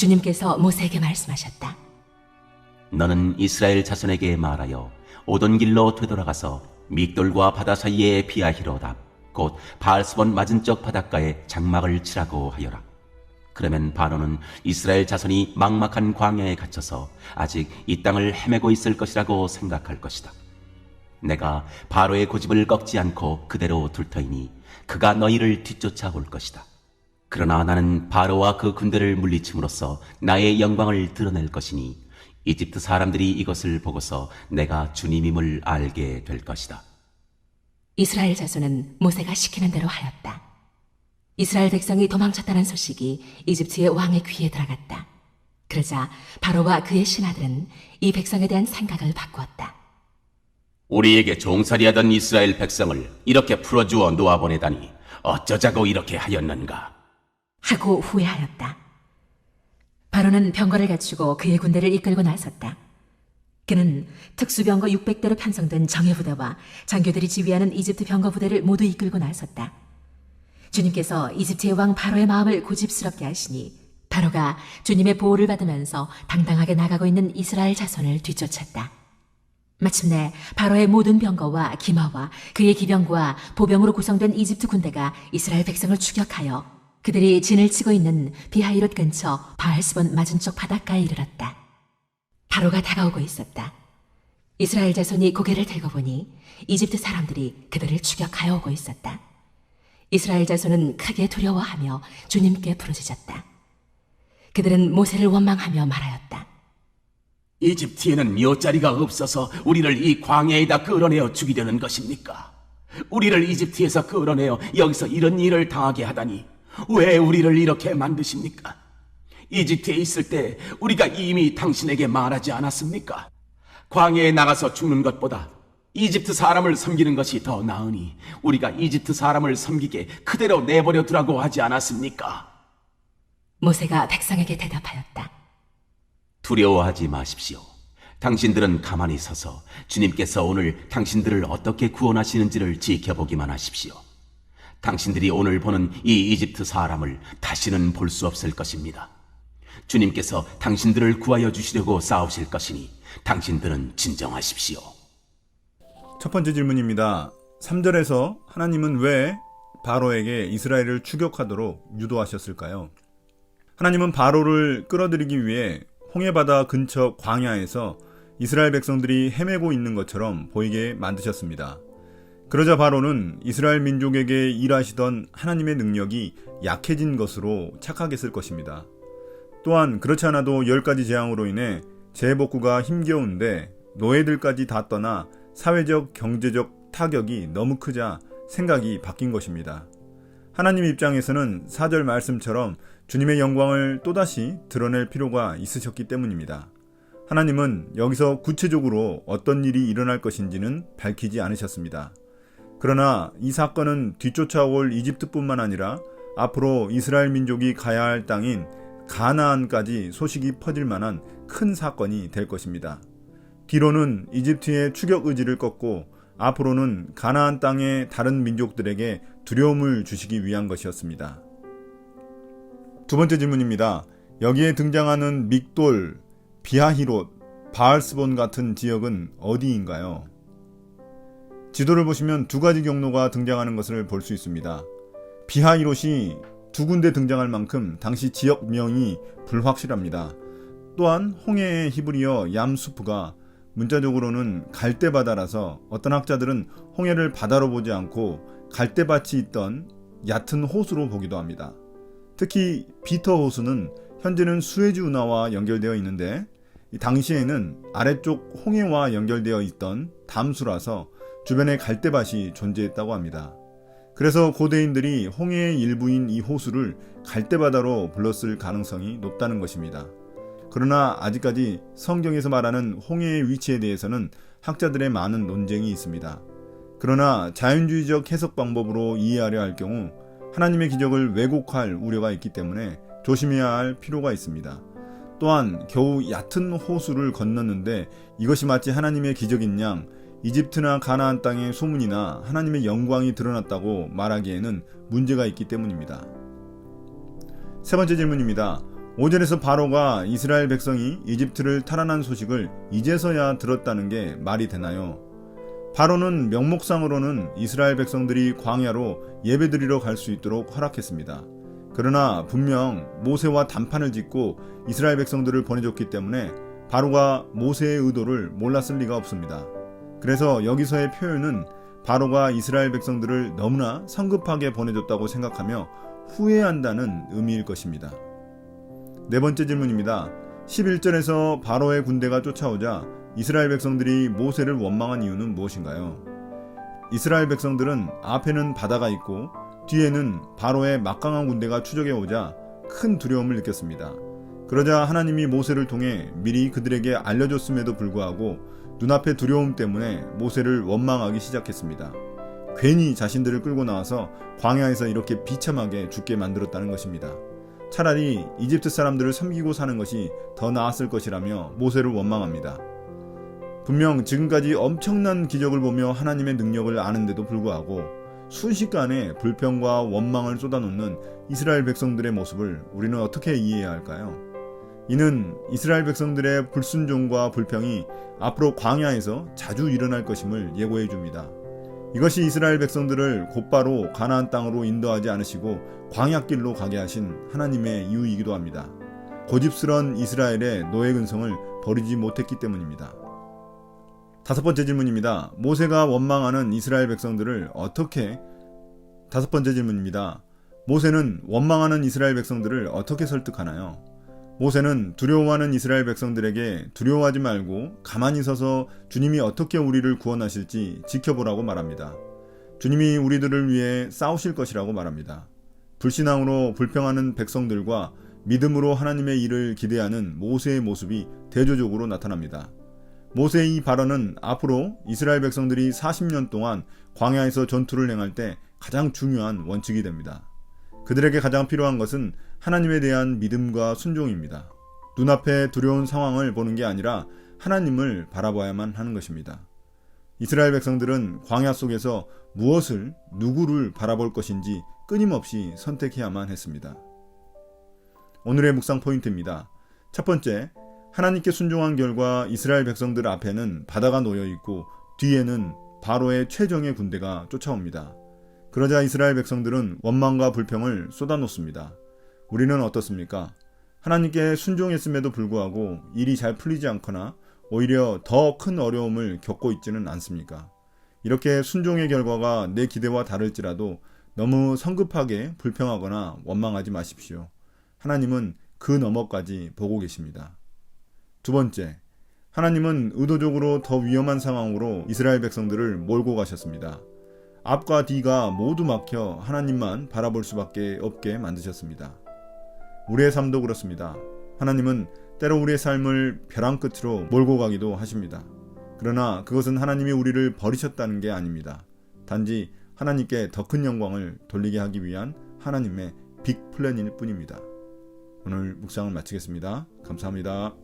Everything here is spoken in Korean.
주님께서 모세에게 말씀하셨다. 너는 이스라엘 자손에게 말하여 오던 길로 되돌아가서 믹돌과 바다 사이의 비아히로답 곧 바알스본 맞은쪽 바닷가에 장막을 치라고 하여라. 그러면 바로는 이스라엘 자손이 막막한 광야에 갇혀서 아직 이 땅을 헤매고 있을 것이라고 생각할 것이다. 내가 바로의 고집을 꺾지 않고 그대로 둘 터이니 그가 너희를 뒤쫓아올 것이다. 그러나 나는 바로와 그 군대를 물리침으로써 나의 영광을 드러낼 것이니 이집트 사람들이 이것을 보고서 내가 주님임을 알게 될 것이다. 이스라엘 자손은 모세가 시키는 대로 하였다. 이스라엘 백성이 도망쳤다는 소식이 이집트의 왕의 귀에 들어갔다. 그러자 바로와 그의 신하들은 이 백성에 대한 생각을 바꾸었다. 우리에게 종살이하던 이스라엘 백성을 이렇게 풀어주어 놓아보내다니 어쩌자고 이렇게 하였는가? 하고 후회하였다. 바로는 병거를 갖추고 그의 군대를 이끌고 나섰다. 그는 특수병거 600대로 편성된 정예부대와 장교들이 지휘하는 이집트 병거 부대를 모두 이끌고 나섰다. 주님께서 이집트의 왕 바로의 마음을 고집스럽게 하시니 바로가 주님의 보호를 받으면서 당당하게 나가고 있는 이스라엘 자손을 뒤쫓았다. 마침내 바로의 모든 병거와 기마와 그의 기병과 보병으로 구성된 이집트 군대가 이스라엘 백성을 추격하여 그들이 진을 치고 있는 비하이롯 근처 바알스본 맞은쪽 바닷가에 이르렀다. 바로가 다가오고 있었다. 이스라엘 자손이 고개를 들고 보니 이집트 사람들이 그들을 추격하여 오고 있었다. 이스라엘 자손은 크게 두려워하며 주님께 부르짖었다. 그들은 모세를 원망하며 말하였다. 이집트에는 묘자리가 없어서 우리를 이 광야에다 끌어내어 죽이려는 것입니까? 우리를 이집트에서 끌어내어 여기서 이런 일을 당하게 하다니 왜 우리를 이렇게 만드십니까? 이집트에 있을 때 우리가 이미 당신에게 말하지 않았습니까? 광야에 나가서 죽는 것보다 이집트 사람을 섬기는 것이 더 나으니 우리가 이집트 사람을 섬기게 그대로 내버려 두라고 하지 않았습니까? 모세가 백성에게 대답하였다. 두려워하지 마십시오. 당신들은 가만히 서서 주님께서 오늘 당신들을 어떻게 구원하시는지를 지켜보기만 하십시오. 당신들이 오늘 보는 이 이집트 사람을 다시는 볼 수 없을 것입니다. 주님께서 당신들을 구하여 주시려고 싸우실 것이니 당신들은 진정하십시오. 첫 번째 질문입니다. 3절에서 하나님은 왜 바로에게 이스라엘을 추격하도록 유도하셨을까요? 하나님은 바로를 끌어들이기 위해 홍해바다 근처 광야에서 이스라엘 백성들이 헤매고 있는 것처럼 보이게 만드셨습니다. 그러자 바로는 이스라엘 민족에게 일하시던 하나님의 능력이 약해진 것으로 착각했을 것입니다. 또한 그렇지 않아도 10가지 재앙으로 인해 재복구가 힘겨운데 노예들까지 다 떠나 사회적, 경제적 타격이 너무 크자 생각이 바뀐 것입니다. 하나님 입장에서는 4절 말씀처럼 주님의 영광을 또다시 드러낼 필요가 있으셨기 때문입니다. 하나님은 여기서 구체적으로 어떤 일이 일어날 것인지는 밝히지 않으셨습니다. 그러나 이 사건은 뒤쫓아올 이집트뿐만 아니라 앞으로 이스라엘 민족이 가야 할 땅인 가나안까지 소식이 퍼질 만한 큰 사건이 될 것입니다. 뒤로는 이집트의 추격 의지를 꺾고 앞으로는 가나안 땅의 다른 민족들에게 두려움을 주시기 위한 것이었습니다. 두 번째 질문입니다. 여기에 등장하는 믹돌, 비하히롯, 바알스본 같은 지역은 어디인가요? 지도를 보시면 두 가지 경로가 등장하는 것을 볼 수 있습니다. 비하히롯이 두 군데 등장할 만큼 당시 지역명이 불확실합니다. 또한 홍해의 히브리어 얌수프가 문자적으로는 갈대바다라서 어떤 학자들은 홍해를 바다로 보지 않고 갈대밭이 있던 얕은 호수로 보기도 합니다. 특히 비터 호수는 현재는 수에즈 운하와 연결되어 있는데 당시에는 아래쪽 홍해와 연결되어 있던 담수라서 주변에 갈대밭이 존재했다고 합니다. 그래서 고대인들이 홍해의 일부인 이 호수를 갈대바다로 불렀을 가능성이 높다는 것입니다. 그러나 아직까지 성경에서 말하는 홍해의 위치에 대해서는 학자들의 많은 논쟁이 있습니다. 그러나 자연주의적 해석 방법으로 이해하려 할 경우 하나님의 기적을 왜곡할 우려가 있기 때문에 조심해야 할 필요가 있습니다. 또한 겨우 얕은 호수를 건넜는데 이것이 마치 하나님의 기적인 양 이집트나 가나안 땅의 소문이나 하나님의 영광이 드러났다고 말하기에는 문제가 있기 때문입니다. 세 번째 질문입니다. 5절에서 바로가 이스라엘 백성이 이집트를 탈환한 소식을 이제서야 들었다는 게 말이 되나요? 바로는 명목상으로는 이스라엘 백성들이 광야로 예배드리러 갈 수 있도록 허락했습니다. 그러나 분명 모세와 단판을 짓고 이스라엘 백성들을 보내줬기 때문에 바로가 모세의 의도를 몰랐을 리가 없습니다. 그래서 여기서의 표현은 바로가 이스라엘 백성들을 너무나 성급하게 보내줬다고 생각하며 후회한다는 의미일 것입니다. 네 번째 질문입니다. 11절에서 바로의 군대가 쫓아오자 이스라엘 백성들이 모세를 원망한 이유는 무엇인가요? 이스라엘 백성들은 앞에는 바다가 있고 뒤에는 바로의 막강한 군대가 추적해 오자 큰 두려움을 느꼈습니다. 그러자 하나님이 모세를 통해 미리 그들에게 알려줬음에도 불구하고 눈앞의 두려움 때문에 모세를 원망하기 시작했습니다. 괜히 자신들을 끌고 나와서 광야에서 이렇게 비참하게 죽게 만들었다는 것입니다. 차라리 이집트 사람들을 섬기고 사는 것이 더 나았을 것이라며 모세를 원망합니다. 분명 지금까지 엄청난 기적을 보며 하나님의 능력을 아는데도 불구하고 순식간에 불평과 원망을 쏟아놓는 이스라엘 백성들의 모습을 우리는 어떻게 이해해야 할까요? 이는 이스라엘 백성들의 불순종과 불평이 앞으로 광야에서 자주 일어날 것임을 예고해 줍니다. 이것이 이스라엘 백성들을 곧바로 가나안 땅으로 인도하지 않으시고 광야길로 가게 하신 하나님의 이유이기도 합니다. 고집스런 이스라엘의 노예 근성을 버리지 못했기 때문입니다. 다섯 번째 질문입니다. 모세가 원망하는 이스라엘 백성들을 다섯 번째 질문입니다. 모세는 원망하는 이스라엘 백성들을 어떻게 설득하나요? 모세는 두려워하는 이스라엘 백성들에게 두려워하지 말고 가만히 서서 주님이 어떻게 우리를 구원하실지 지켜보라고 말합니다. 주님이 우리들을 위해 싸우실 것이라고 말합니다. 불신앙으로 불평하는 백성들과 믿음으로 하나님의 일을 기대하는 모세의 모습이 대조적으로 나타납니다. 모세의 이 발언은 앞으로 이스라엘 백성들이 40년 동안 광야에서 전투를 행할 때 가장 중요한 원칙이 됩니다. 그들에게 가장 필요한 것은 하나님에 대한 믿음과 순종입니다. 눈앞에 두려운 상황을 보는 게 아니라 하나님을 바라봐야만 하는 것입니다. 이스라엘 백성들은 광야 속에서 누구를 바라볼 것인지 끊임없이 선택해야만 했습니다. 오늘의 묵상 포인트입니다. 첫 번째, 하나님께 순종한 결과 이스라엘 백성들 앞에는 바다가 놓여 있고 뒤에는 바로의 최정예 군대가 쫓아옵니다. 그러자 이스라엘 백성들은 원망과 불평을 쏟아놓습니다. 우리는 어떻습니까? 하나님께 순종했음에도 불구하고 일이 잘 풀리지 않거나 오히려 더 큰 어려움을 겪고 있지는 않습니까? 이렇게 순종의 결과가 내 기대와 다를지라도 너무 성급하게 불평하거나 원망하지 마십시오. 하나님은 그 너머까지 보고 계십니다. 두 번째, 하나님은 의도적으로 더 위험한 상황으로 이스라엘 백성들을 몰고 가셨습니다. 앞과 뒤가 모두 막혀 하나님만 바라볼 수밖에 없게 만드셨습니다. 우리의 삶도 그렇습니다. 하나님은 때로 우리의 삶을 벼랑 끝으로 몰고 가기도 하십니다. 그러나 그것은 하나님이 우리를 버리셨다는 게 아닙니다. 단지 하나님께 더 큰 영광을 돌리게 하기 위한 하나님의 빅 플랜일 뿐입니다. 오늘 묵상을 마치겠습니다. 감사합니다.